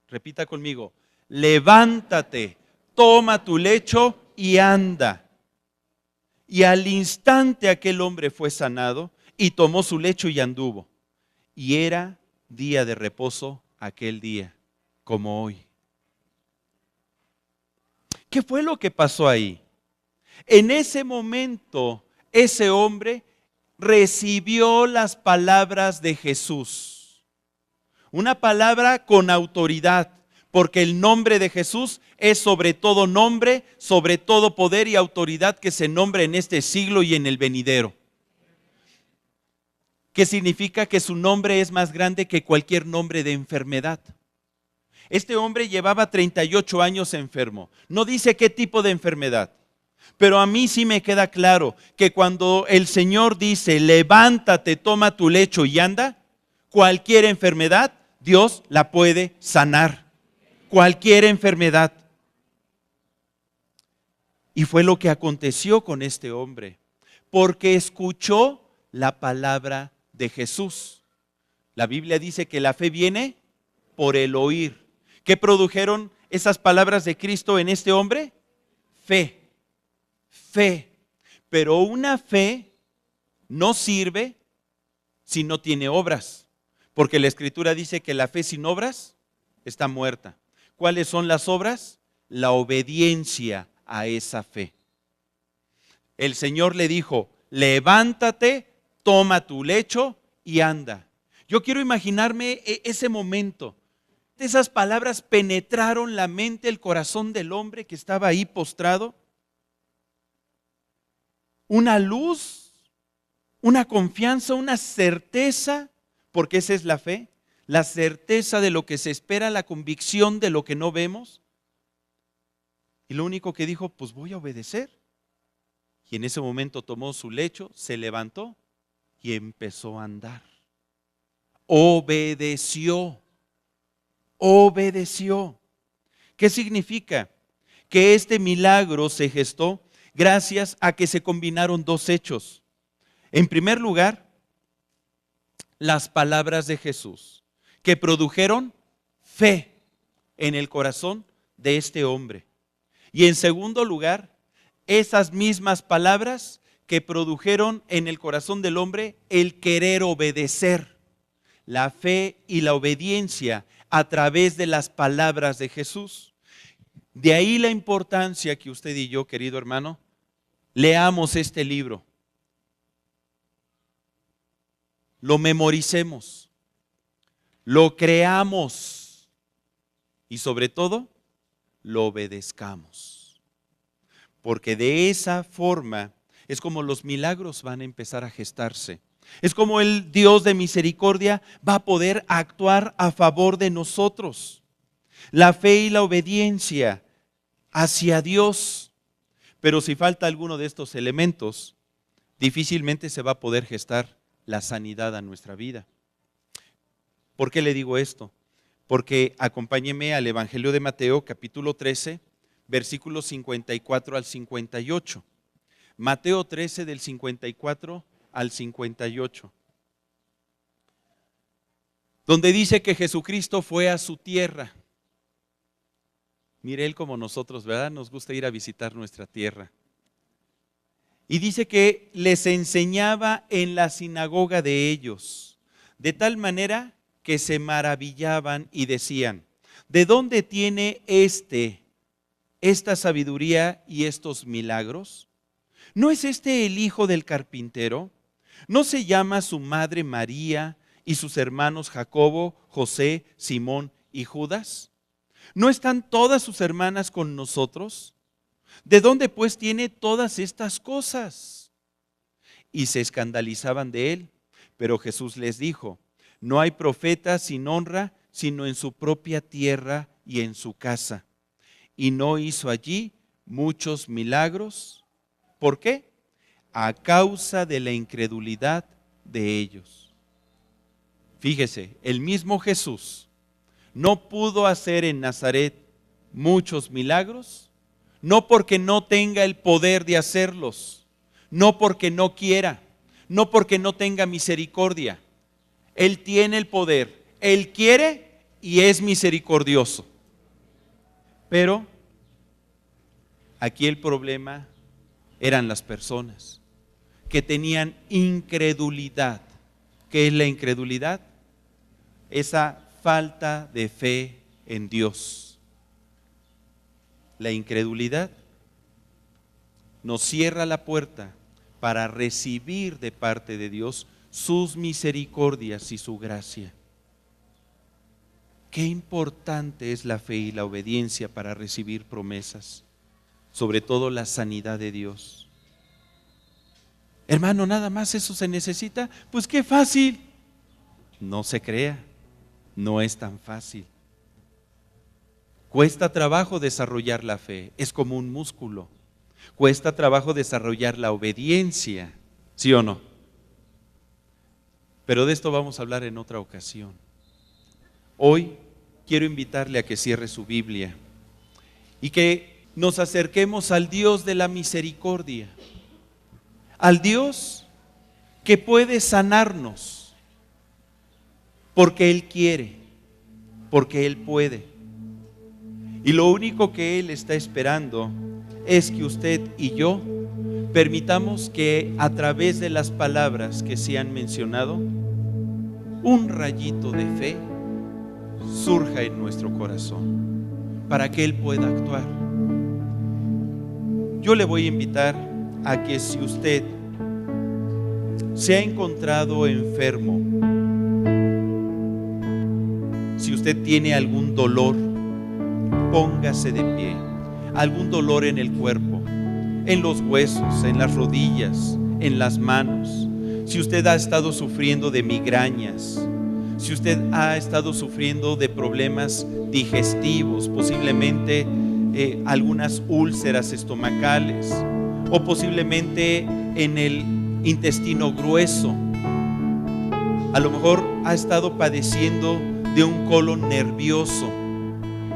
Repita conmigo, levántate, toma tu lecho y anda. Y al instante aquel hombre fue sanado y tomó su lecho y anduvo. Y era día de reposo aquel día, como hoy. ¿Qué fue lo que pasó ahí? En ese momento, ese hombre recibió las palabras de Jesús. Una palabra con autoridad, porque el nombre de Jesús es sobre todo nombre, sobre todo poder y autoridad que se nombre en este siglo y en el venidero. ¿Qué significa? Que su nombre es más grande que cualquier nombre de enfermedad. Este hombre llevaba 38 años enfermo. No dice qué tipo de enfermedad. Pero a mí sí me queda claro que cuando el Señor dice, levántate, toma tu lecho y anda, cualquier enfermedad, Dios la puede sanar. Cualquier enfermedad. Y fue lo que aconteció con este hombre, porque escuchó la palabra de Jesús. La Biblia dice que la fe viene por el oír. ¿Qué produjeron esas palabras de Cristo en este hombre? Fe. Fe. Pero una fe no sirve si no tiene obras. Porque la Escritura dice que la fe sin obras está muerta. ¿Cuáles son las obras? La obediencia a esa fe. El Señor le dijo, levántate, toma tu lecho y anda. Yo quiero imaginarme ese momento. Esas palabras penetraron la mente, el corazón del hombre que estaba ahí postrado. Una luz, una confianza, una certeza, porque esa es la fe, la certeza de lo que se espera, la convicción de lo que no vemos. Y lo único que dijo, pues voy a obedecer. Y en ese momento tomó su lecho, se levantó y empezó a andar. Obedeció. Obedeció. ¿Qué significa? Que este milagro se gestó gracias a que se combinaron dos hechos. En primer lugar, las palabras de Jesús, que produjeron fe en el corazón de este hombre. Y en segundo lugar, esas mismas palabras que produjeron en el corazón del hombre el querer obedecer. La fe y la obediencia a través de las palabras de Jesús. De ahí la importancia que usted y yo, querido hermano, leamos este libro. Lo memoricemos, lo creamos y sobre todo, lo obedezcamos. Porque de esa forma es como los milagros van a empezar a gestarse. Es como el Dios de misericordia va a poder actuar a favor de nosotros. La fe y la obediencia hacia Dios. Pero si falta alguno de estos elementos, difícilmente se va a poder gestar la sanidad a nuestra vida. ¿Por qué le digo esto? Porque acompáñeme al Evangelio de Mateo, capítulo 13, versículos 54 al 58. Mateo 13, del 54 al 58. Donde dice que Jesucristo fue a su tierra. Mire, Él como nosotros, ¿verdad? Nos gusta ir a visitar nuestra tierra. Y dice que les enseñaba en la sinagoga de ellos, de tal manera que se maravillaban y decían, ¿de dónde tiene esta sabiduría y estos milagros? ¿No es este el hijo del carpintero? ¿No se llama su madre María y sus hermanos Jacobo, José, Simón y Judas? ¿No están todas sus hermanas con nosotros? ¿De dónde pues tiene todas estas cosas? Y se escandalizaban de él, pero Jesús les dijo, no hay profeta sin honra, sino en su propia tierra y en su casa. Y no hizo allí muchos milagros. ¿Por qué? A causa de la incredulidad de ellos. Fíjese, el mismo Jesús no pudo hacer en Nazaret muchos milagros, no porque no tenga el poder de hacerlos, no porque no quiera, no porque no tenga misericordia. Él tiene el poder, Él quiere y es misericordioso. Pero aquí el problema eran las personas que tenían incredulidad. ¿Qué es la incredulidad? Esa falta de fe en Dios. La incredulidad nos cierra la puerta para recibir de parte de Dios sus misericordias y su gracia. Qué importante es la fe y la obediencia para recibir promesas, sobre todo la sanidad de Dios. Hermano, nada más eso se necesita. Pues qué fácil. No se crea, no es tan fácil. Cuesta trabajo desarrollar la fe, es como un músculo. Cuesta trabajo desarrollar la obediencia, ¿sí o no? Pero de esto vamos a hablar en otra ocasión. Hoy quiero invitarle a que cierre su Biblia y que nos acerquemos al Dios de la misericordia, al Dios que puede sanarnos. porque Él quiere, porque Él puede. Y lo único que Él está esperando es que usted y yo permitamos que a través de las palabras que se han mencionado, un rayito de fe surja en nuestro corazón para que Él pueda actuar. Yo le voy a invitar a que si usted se ha encontrado enfermo, si usted tiene algún dolor, póngase de pie. Algún dolor en el cuerpo, en los huesos, en las rodillas, en las manos. Si usted ha estado sufriendo de migrañas, si usted ha estado sufriendo de problemas digestivos, posiblemente algunas úlceras estomacales, o posiblemente en el intestino grueso, a lo mejor ha estado padeciendo de un colon nervioso,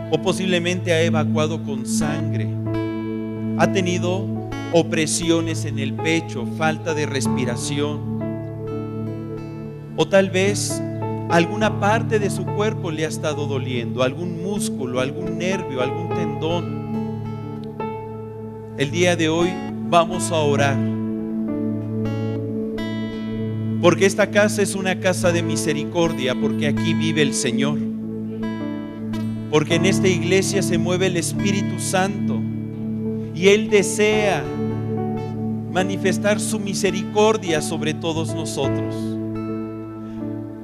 o posiblemente ha evacuado con sangre, ha tenido opresiones en el pecho, falta de respiración, o tal vez alguna parte de su cuerpo le ha estado doliendo, algún músculo, algún nervio, algún tendón. El día de hoy vamos a orar, porque esta casa es una casa de misericordia, porque aquí vive el Señor, porque en esta iglesia se mueve el Espíritu Santo y Él desea manifestar su misericordia sobre todos nosotros.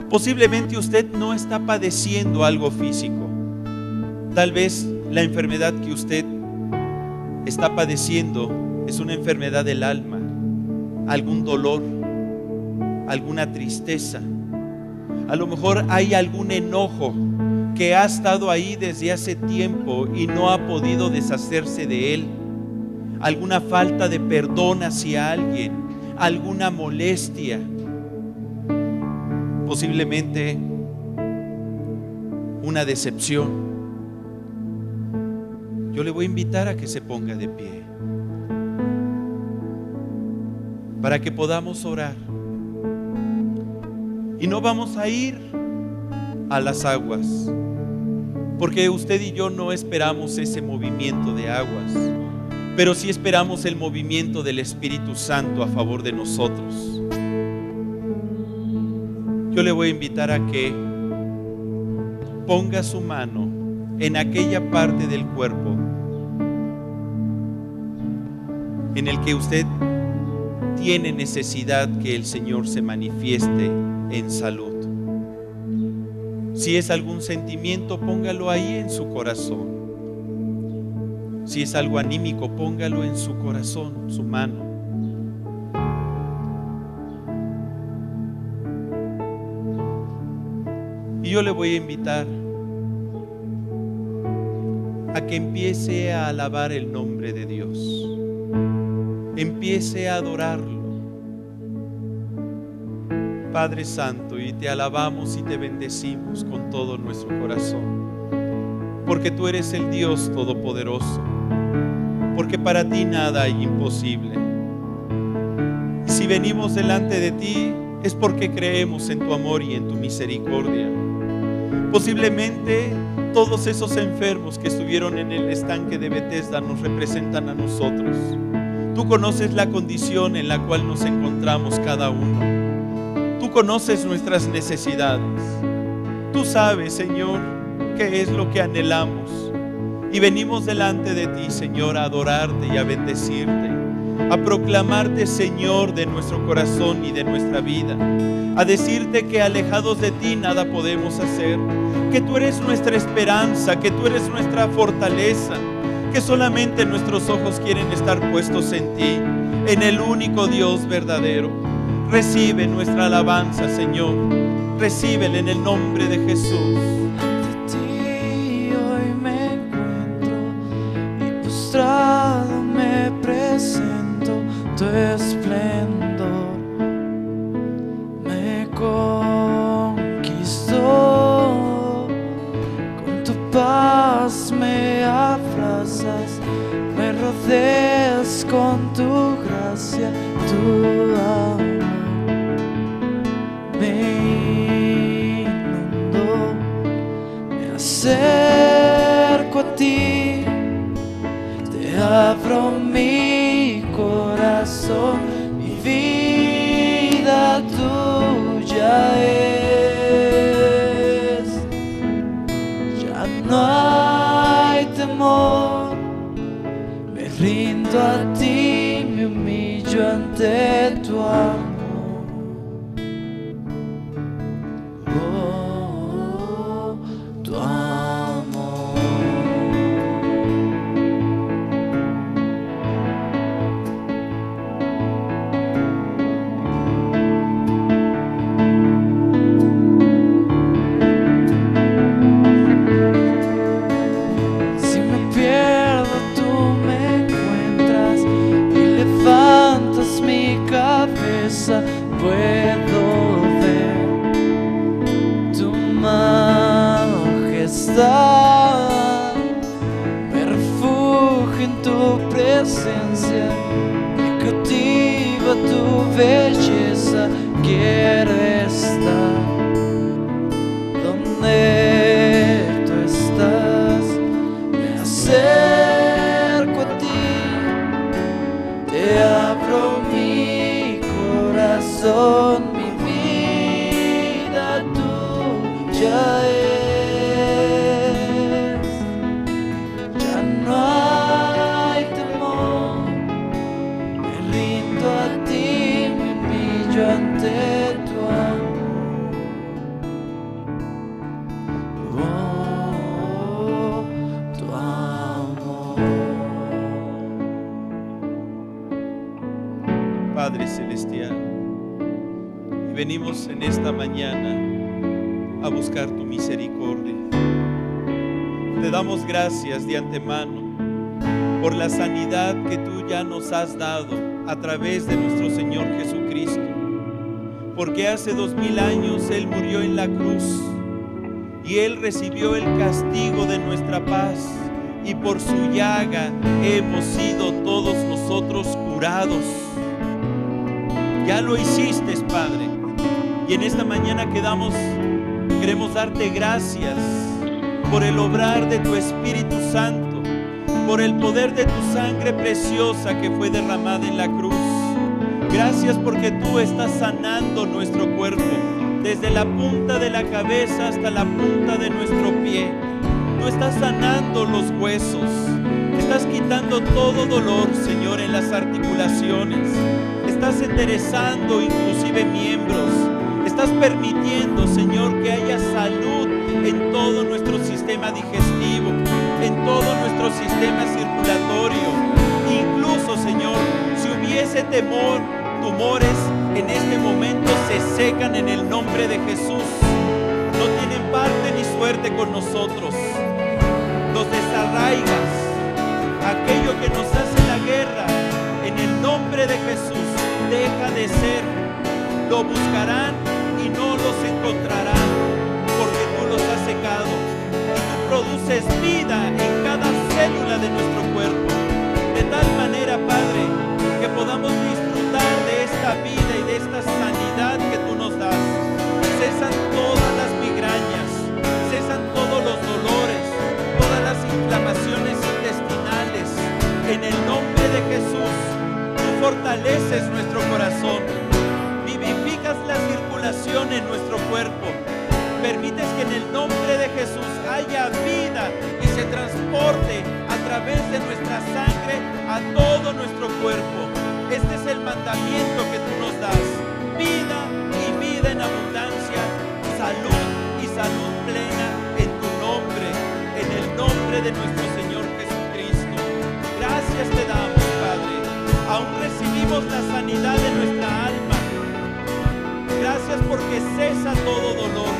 Posiblemente usted no está padeciendo algo físico. Tal vez la enfermedad que usted está padeciendo es una enfermedad del alma, algún dolor, alguna tristeza. A lo mejor hay algún enojo que ha estado ahí desde hace tiempo y no ha podido deshacerse de él. Alguna falta de perdón hacia alguien, alguna molestia. Posiblemente una decepción. Yo le voy a invitar a que se ponga de pie para que podamos orar. Y no vamos a ir a las aguas, porque usted y yo no esperamos ese movimiento de aguas, pero sí esperamos el movimiento del Espíritu Santo a favor de nosotros. Yo le voy a invitar a que ponga su mano en aquella parte del cuerpo en el que usted tiene necesidad que el Señor se manifieste en salud. Si es algún sentimiento, póngalo ahí en su corazón. Si es algo anímico, póngalo en su corazón, su mano. Y yo le voy a invitar a que empiece a alabar el nombre de Dios. Empiece a adorarlo. Padre Santo, y te alabamos y te bendecimos con todo nuestro corazón, porque tú eres el Dios Todopoderoso, porque para ti nada hay imposible. Y si venimos delante de ti, es porque creemos en tu amor y en tu misericordia. Posiblemente todos esos enfermos que estuvieron en el estanque de Betesda nos representan a nosotros. Tú conoces la condición en la cual nos encontramos cada uno. Tú conoces nuestras necesidades. Tú sabes, Señor, qué es lo que anhelamos. Y venimos delante de ti, Señor, a adorarte y a bendecirte, a proclamarte, Señor, de nuestro corazón y de nuestra vida, a decirte que alejados de ti nada podemos hacer, que tú eres nuestra esperanza, que tú eres nuestra fortaleza, que solamente nuestros ojos quieren estar puestos en ti, en el único Dios verdadero. Recibe nuestra alabanza, Señor. Recíbela en el nombre de Jesús. Ante ti hoy me encuentro y postrado me presento. Tu esplendor me conquistó. Con tu paz me abrazas, me rodeas con tu gracia, tu amor me inunda. ya es. Ya no hay temor, me rindo a ti, me humillo ante tu amor. Oh, tu amor. Si me pierdo, tú me encuentras y levantas mi cabeza. Puedo ver tu majestad, me refugio en tu presencia, me cautiva tu belleza. Quiero estar donde tú estás, me acerco a ti, te abro mi corazón, mi vida tuya es. Ya no hay temor, me rindo a ti, me humillo ante tu amor. Oh, tu amor. Padre Celestial, y venimos en esta mañana a buscar tu misericordia. Te damos gracias de antemano por la sanidad que tú ya nos has dado a través de nuestro Señor Jesucristo, porque hace 2000 años Él murió en la cruz y Él recibió el castigo de nuestra paz, y por su llaga hemos sido todos nosotros curados. Ya lo hiciste, Padre, y en esta mañana queremos darte gracias por el obrar de tu Espíritu Santo, por el poder de tu sangre preciosa que fue derramada en la cruz. Gracias porque tú estás sanando nuestro cuerpo, desde la punta de la cabeza hasta la punta de nuestro pie. Tú estás sanando los huesos, estás quitando todo dolor, Señor, en las articulaciones. Estás enderezando inclusive miembros. Estás permitiendo, Señor, que haya salud en todo nuestro sistema digestivo, en todo nuestro sistema circulatorio. Incluso, Señor, si hubiese tumores en este momento se secan en el nombre de Jesús. No tienen parte ni suerte con nosotros. Los desarraigas, aquello que nos hace la guerra, en el nombre de Jesús deja de ser. Lo buscarán y no los encontrarán, porque tú los has secado y tú produces vida en cada célula de nuestro cuerpo, de tal manera, Padre, que podamos disfrutar de esta vida y de esta sanidad que tú nos das. Cesan todas las migrañas, cesan todos los dolores, todas las inflamaciones intestinales. En el nombre de Jesús, tú fortaleces nuestro corazón, vivificas la circulación en nuestro cuerpo, permites que en el nombre de Jesús haya vida y se transporte a través de nuestra sangre a todo nuestro cuerpo. Este es el mandamiento que tú nos das: vida y vida en abundancia, salud y salud plena en tu nombre, en el nombre de nuestro Señor Jesucristo. Gracias te damos, Padre. Aún recibimos la sanidad de nuestra alma. Gracias porque cesa todo dolor,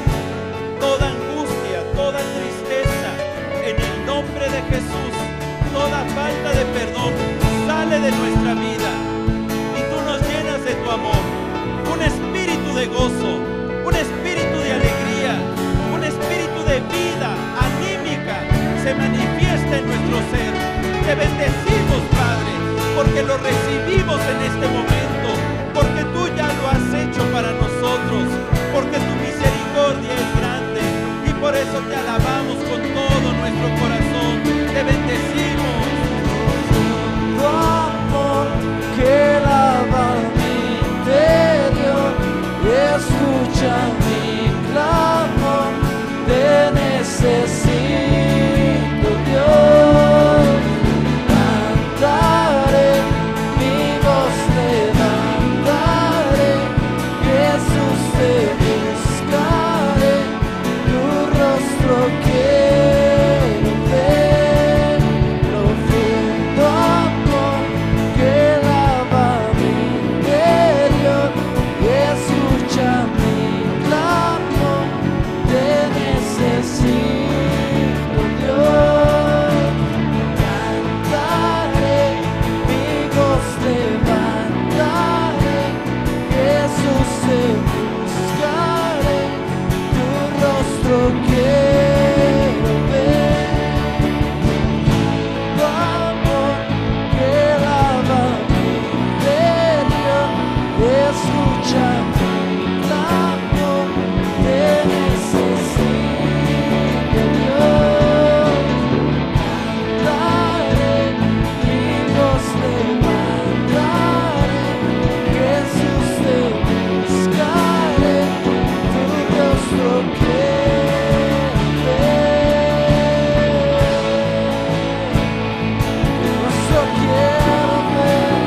toda angustia, toda tristeza. En el nombre de Jesús, toda falta de perdón sale de nuestra vida y tú nos llenas de tu amor. Un espíritu de gozo, un espíritu de alegría, un espíritu de vida anímica se manifiesta en nuestro ser. Te bendecimos, Padre, porque lo recibimos en este momento, porque tú ya lo has hecho para nosotros, porque tu misericordia es grande y por eso te alabamos con todo nuestro corazón. Te bendecimos. Tu amor que lava mi interior y escucha escucha mi clamor, te necesito, Dios. Cantaré, mi voz levantaré, Jesús te buscaré, tu rostro quiero ver, tu rostro quiero ver.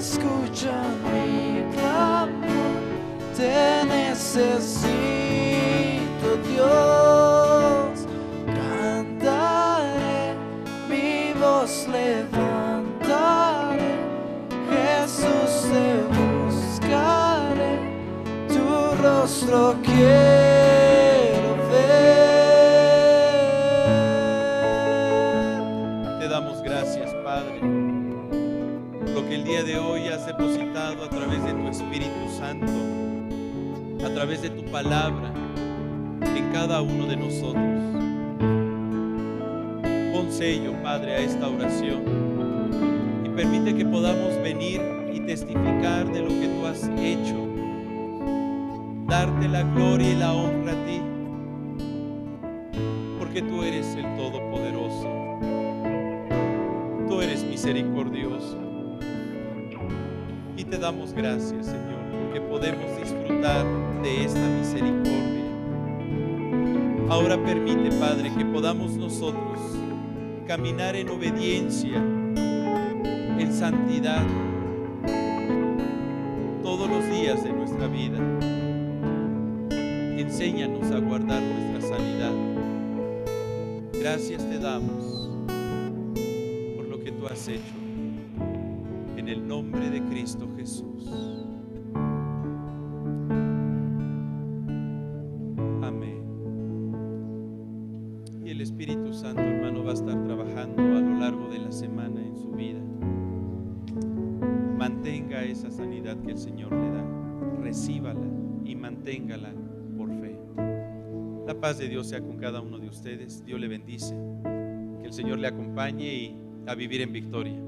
Escucha mi clamor, te necesito, Dios. Cantaré, mi voz levantaré, Jesús te buscaré, tu rostro quiero ver. Te damos gracias, Padre, por lo que el día de hoy has depositado a través de tu Espíritu Santo, a través de tu palabra, en cada uno de nosotros. Pon sello, Padre, a esta oración y permite que podamos venir y testificar de lo que tú has hecho, darte la gloria y la honra a ti, porque tú eres el Todopoderoso, tú eres misericordioso. Y te damos gracias, Señor, porque podemos disfrutar de esta misericordia. Ahora permite, Padre, que podamos nosotros caminar en obediencia, en santidad, todos los días de nuestra vida. Enséñanos a guardar nuestra sanidad. Gracias te damos por lo que tú has hecho. En el nombre de Cristo Jesús. Amén. Y el Espíritu Santo, hermano, va a estar trabajando a lo largo de la semana en su vida. Mantenga esa sanidad que el Señor le da. Recíbala y manténgala por fe. La paz de Dios sea con cada uno de ustedes. Dios le bendice. Que el Señor le acompañe y a vivir en victoria.